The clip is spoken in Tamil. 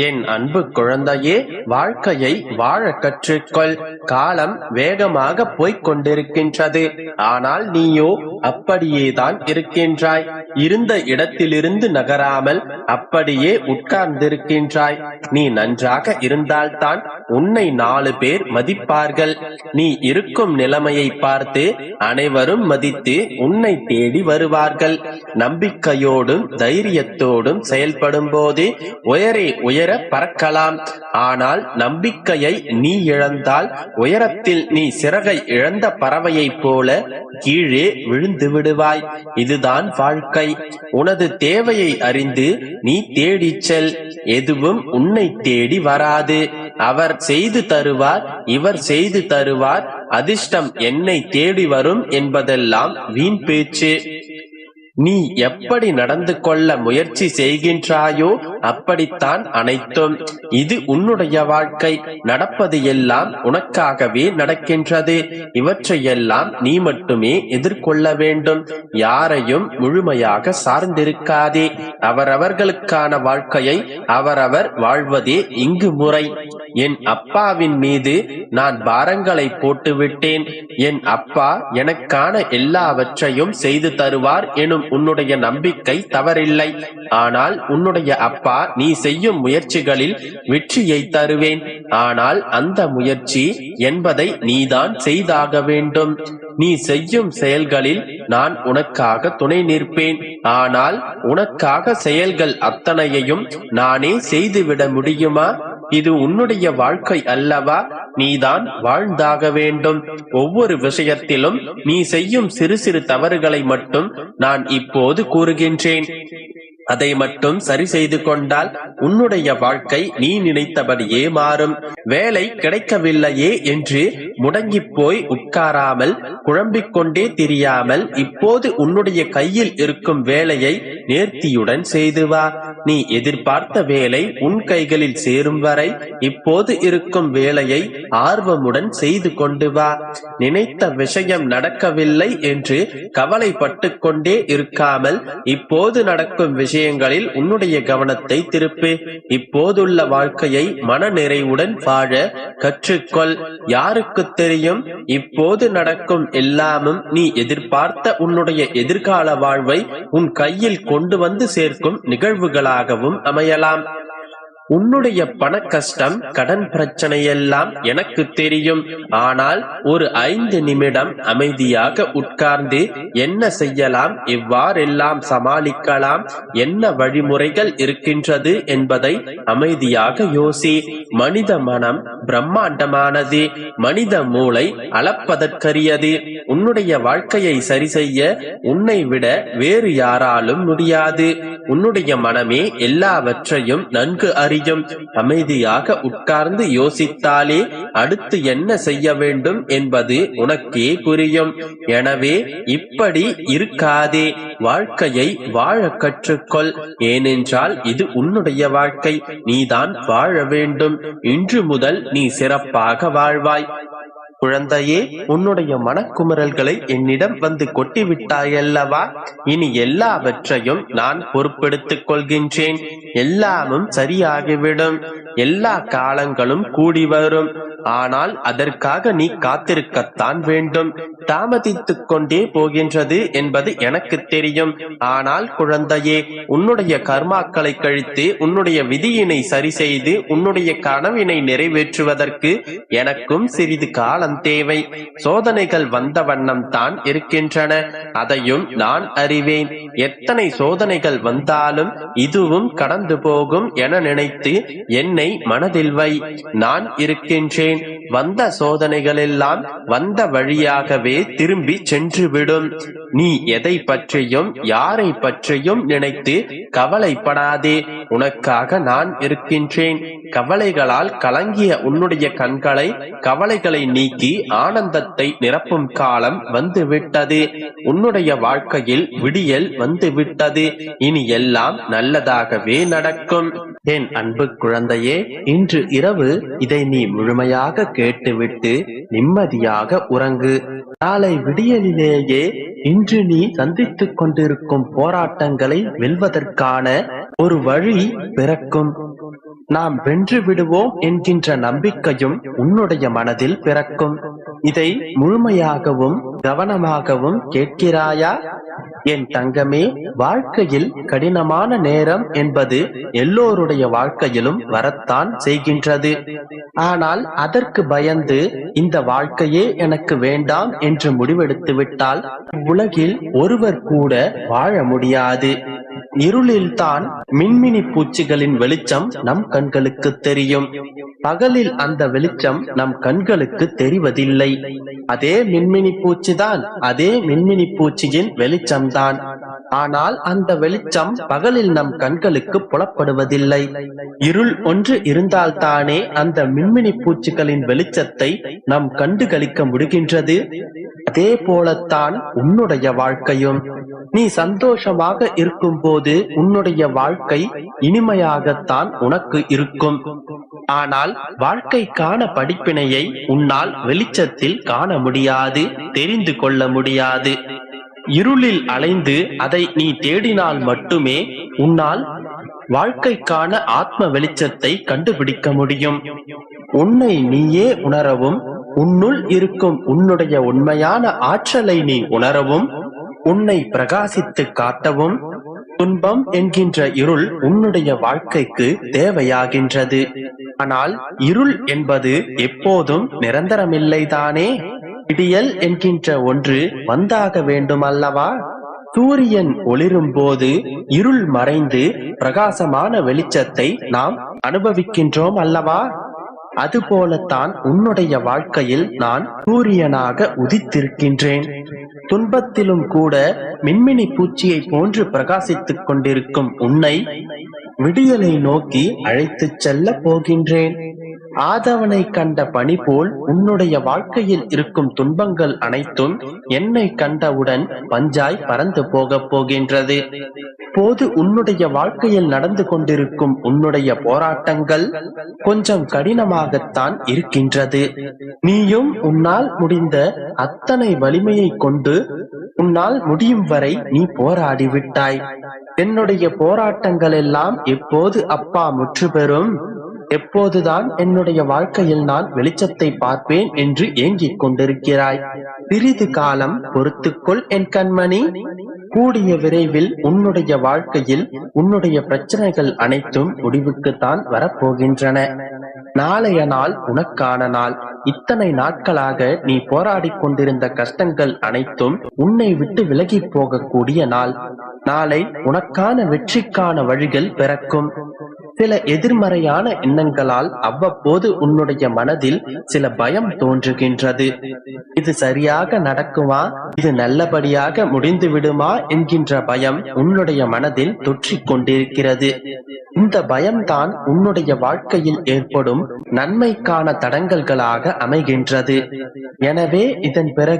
என் அன்பு குழந்தையே, வாழ்க்கையை வாழ கற்றுக்கொள். காலம் வேகமாக போய்க் கொண்டிருக்கின்றது. ஆனால் நீயோ அப்படியேதான் இருக்கின்றாய். இருந்த இடத்திலிருந்து நகராமல் அப்படியே உட்கார்ந்திருக்கின்றாய். நீ நன்றாக இருந்தால்தான் உன்னை 4 பேர் மதிப்பார்கள். நீ இருக்கும் நிலைமையை பார்த்து அனைவரும் மதித்து உன்னை தேடி வருவார்கள். நம்பிக்கையோடும் தைரியத்தோடும் செயல்படும் போது உயரே உயர பறக்கலாம். ஆனால் நம்பிக்கையை நீ இழந்தால் உயரத்தில் நீ சிறகை இழந்த பறவையைப் போல கீழே விழுந்து விடுவாய். இதுதான் வாழ்க்கை. உனது தேவையை அறிந்து நீ தேடிச் செல். எதுவும் உன்னை தேடி வராது. அவர் செய்து தருவார், இவர் செய்து தருவார், அதிர்ஷ்டம் என்னை தேடி வரும் என்பதெல்லாம் வீண் பேச்சு. நீ எப்படி நடந்து கொள்ள முயற்சி செய்கின்றாயோ அப்படித்தான் அனைத்தும். இது உன்னுடைய வாழ்க்கை. நடப்பது எல்லாம் உனக்காகவே நடக்கின்றது. இவற்றையெல்லாம் நீ மட்டுமே எதிர்கொள்ள வேண்டும். யாரையும் முழுமையாக சார்ந்திருக்காதே. அவரவர்களுக்கான வாழ்க்கையை அவரவர் வாழ்வதே இங்கு முறை. என் அப்பாவின் மீது நான் பாரங்களை போட்டுவிட்டேன். என் அப்பா எனக்கான எல்லாவற்றையும் செய்து தருவார் எனும் உன்னுடைய நம்பிக்கை தவறில்லை. ஆனால் உன்னுடைய அப்பா நீ செய்யும் முயற்சிகளில் வெற்றியை தருவேன். ஆனால் அந்த முயற்சி என்பதை நீதான் செய்தாக வேண்டும். நீ செய்யும் செயல்களில் நான் உனக்காக துணை நிற்பேன். ஆனால் உனக்காக செயல்கள் அத்தனையையும் நானே செய்துவிட முடியுமா? இது உன்னுடைய வாழ்க்கை அல்லவா? நீதான் வாழ்ந்தாக வேண்டும். ஒவ்வொரு விஷயத்திலும் நீ செய்யும் சிறு சிறு தவறுகளை மட்டும் நான் இப்போது கூறுகின்றேன். அதை மட்டும் சரி செய்து கொண்டால் உன்னுடைய வாழ்க்கை நீ நினைத்தபடியே மாறும். வேலை கிடைக்கவில்லையே என்று முடங்கி போய் உட்காராமல் குழம்பிக் கொண்டே திரியாமல் இப்போது உன்னுடைய கையில் இருக்கும் வேலையை நேர்த்தியுடன் செய்து வா. நீ எதிர்பார்த்த வேலை உன் கைகளில் சேரும் வரை இப்போது இருக்கும் வேலையை ஆர்வமுடன் செய்து கொண்டு வா. நினைத்த விஷயம் நடக்கவில்லை என்று கவலைப்பட்டு கொண்டே இருக்காமல் இப்போது நடக்கும் விஷயங்களில் உன்னுடைய கவனத்தை திருப்பு. இப்போதுள்ள வாழ்க்கையை மன நிறைவுடன் வாழ கற்றுக்கொள். யாருக்கு தெரியும், இப்போது நடக்கும் எல்லாமும் நீ எதிர்பார்த்த உன்னுடைய எதிர்கால வாழ்வை உன் கையில் கொண்டு வந்து சேர்க்கும் நிகழ்வுகளாகவும் அமையலாம். உன்னுடைய பண கஷ்டம், கடன் பிரச்சனை எல்லாம் எனக்கு தெரியும். ஆனால் ஒரு 5 நிமிடம் அமைதியாக உட்கார்ந்து என்ன செய்யலாம், எவ்வாறெல்லாம் சமாளிக்கலாம், என்ன வழிமுறைகள் இருக்கின்றது என்பதை அமைதியாக யோசி. மனித மனம் பிரம்மாண்டமானது. மனித மூளை அளப்பதற்கரியது. உன்னுடைய வாழ்க்கையை சரி செய்ய உன்னை விட வேறு யாராலும் முடியாது. உன்னுடைய மனமே எல்லாவற்றையும் நன்கு அறியும். அமைதியாக உட்கார்ந்து யோசித்தாலே அடுத்து என்ன செய்ய வேண்டும் என்பது உனக்கே புரியும். எனவே இப்படி இருக்காதே. வாழ்க்கையை வாழ கற்றுக்கொள். ஏனென்றால் இது உன்னுடைய வாழ்க்கை. நீதான் வாழ வேண்டும். இன்று முதல் நீ சிறப்பாக வாழ்வாய். குழந்தையே, உன்னுடைய மனக்குமுறல்களை என்னிடம் வந்து கொட்டிவிட்டாயல்லவா? இனி எல்லாவற்றையும் நான் பொறுப்பெடுத்துக் கொள்கின்றேன். எல்லாமும் சரியாகிவிடும். எல்லா காலங்களும் கூடி வரும். ஆனால் அதற்காக நீ காத்திருக்கத்தான் வேண்டும். தாமதித்துக் கொண்டே போகின்றது என்பது எனக்கு தெரியும். ஆனால் குழந்தையே, உன்னுடைய கர்மாக்களை கழித்து உன்னுடைய விதியினை சரி செய்து உன்னுடைய கனவினை நிறைவேற்றுவதற்கு எனக்கும் சிறிது காலம் தேவை. சோதனைகள் வந்த வண்ணம் தான் இருக்கின்றன. அதையும் நான் அறிவேன். எத்தனை சோதனைகள் வந்தாலும் இதுவும் கடந்து போகும் என நினைத்து என்னை மனதில் வை. நான் இருக்கின்றேன். வந்த சோதனைகள் எல்லாம் வந்த வழியாகவே திரும்பி சென்றுவிடும். நீ எதை பற்றியும் யாரை பற்றியும் நினைத்து கவலைப்படாதே. உனக்காக நான் இருக்கின்றேன். கவலைகளால் கலங்கிய உன்னுடைய கண்களை கவலைகளை நீக்கி ஆனந்தத்தை நிரப்பும் காலம் வந்துவிட்டது. உன்னுடைய வாழ்க்கையில் விடியல் வந்துவிட்டது. இனி எல்லாம் நல்லதாகவே நடக்கும். என் அன்பு குழந்தையே, இன்று இரவு இதை நீ முழுமையாக கேட்டுவிட்டு நிம்மதியாக உறங்கு. நாளை விடியலிலேயே இன்று நீ சந்தித்துக் கொண்டிருக்கும் போராட்டங்களை வெல்வதற்கான ஒரு வழி பிறக்கும். நாம் வென்று விடுவோம் என்கின்ற நம்பிக்கையும் உன்னுடைய மனதில் பிறக்கும். இதை முழுமையாகவும் கவனமாகவும் கேட்கிறாயா? என் தங்கமே, வாழ்க்கையில் கடினமான நேரம் என்பது எல்லோருடைய வாழ்க்கையிலும் வரத்தான் செய்கின்றது. ஆனால் அதற்கு பயந்து இந்த வாழ்க்கையே எனக்கு வேண்டாம் என்று முடிவெடுத்து விட்டால் உலகில் ஒருவர் கூட வாழ முடியாது. இருளில்தான் மின்மினி பூச்சிகளின் வெளிச்சம் நம் கண்களுக்கு தெரியும். பகலில் அந்த வெளிச்சம் நம் கண்களுக்கு தெரிவதில்லை. அதே மின்மினி பூச்சிதான், அதே மின்மினி பூச்சியின் வெளிச்சம்தான். ஆனால் அந்த வெளிச்சம் பகலில் நம் கண்களுக்கு புலப்படுவதில்லை. இருள் ஒன்று இருந்தால்தானே அந்த மின்மினி பூச்சிகளின் வெளிச்சத்தை நாம் கண்டுகளிக்க முடிகின்றது. அதே போலத்தான் உன்னுடைய வாழ்க்கையும். நீ சந்தோஷமாக இருக்கும் போது உன்னுடைய வாழ்க்கை இனிமையாகத்தான் உனக்கு இருக்கும். ஆனால் வாழ்க்கைக்கான படிப்பினையை உன்னால் வெளிச்சத்தில் காண முடியாது, தெரிந்து கொள்ள முடியாது. இருளில் அலைந்து அதை நீ தேடினால் மட்டுமே உன்னால் வாழ்க்கைக்கான ஆத்ம வெளிச்சத்தை கண்டுபிடிக்க முடியும். உன்னை நீயே உணரவும், உன்னுள் இருக்கும் உன்னுடைய உண்மையான ஆற்றலை நீ உணரவும், உன்னை பிரகாசித்து காட்டவும் துன்பம் என்கின்ற இருள் உன்னுடைய வாழ்க்கைக்கு தேவையாகின்றது. ஆனால் இருள் என்பது எப்போதும் நிரந்தரமில்லைதானே. விடியல் என்கின்ற ஒன்று வந்தாக வேண்டும் அல்லவா? சூரியன் ஒளிரும் போது இருள் மறைந்து பிரகாசமான வெளிச்சத்தை நாம் அனுபவிக்கின்றோம் அல்லவா? அதுபோலத்தான் உன்னுடைய வாழ்க்கையில் நான் சூரியனாக உதித்திருக்கின்றேன். துன்பத்திலும் கூட மின்மினி பூச்சியை போன்று பிரகாசித்துக் கொண்டிருக்கும் உன்னை விடியலை நோக்கி அழைத்துச் செல்ல போகின்றேன். ஆதவனை கண்ட பனி போல் உன்னுடைய வாழ்க்கையில் இருக்கும் துன்பங்கள் அனைத்தும் என்னை கண்டவுடன் பஞ்சாய் பறந்து போகப் போகின்றது. போது உன்னுடைய வாழ்க்கையில் நடந்து கொண்டிருக்கும் உன்னுடைய போராட்டங்கள் கொஞ்சம் கடினமாகத்தான் இருக்கின்றது. நீயும் உன்னால் முடிந்த அத்தனை வலிமையை கொண்டு உன்னால் முடியும் வரை நீ போராடிவிட்டாய். என்னுடைய போராட்டங்கள் எல்லாம் எப்போது அப்பா முற்று பெறும், எப்போதுதான் என்னுடைய வாழ்க்கையில் நான் வெளிச்சத்தை பார்ப்பேன் என்று ஏங்கிக் கொண்டிருக்கிறாய். சிறிது காலம் பொறுத்துக்கொள் என் கண்மணி. கூடிய விரைவில் உன்னுடைய வாழ்க்கையில் உன்னுடைய பிரச்சனைகள் அனைத்தும் முடிவுக்குத்தான் வரப்போகின்றன. நாளைய நாள் உனக்கான நாள். இத்தனை நாட்களாக நீ போராடி கொண்டிருந்த கஷ்டங்கள் அனைத்தும் உன்னை விட்டு விலகி போகக்கூடிய நாள். நாளை உனக்கான வெற்றிக்கான வழிகள் பிறக்கும். சில எதிர்மறையான எண்ணங்களால் அவ்வப்போது உன்னுடைய மனதில் சில பயம் தோன்றுகின்றது. இது சரியாக நடக்குமா, இது நல்லபடியாக முடிந்து விடுமா என்கின்ற பயம் உன்னுடைய மனதில் தொற்றிக் கொண்டிருக்கிறது. இந்த பயம்தான் உன்னுடைய வாழ்க்கையில் ஏற்படும் நன்மைக்கான தடங்கல்களாக அமைகின்றது. எனவே இதன் பிறகு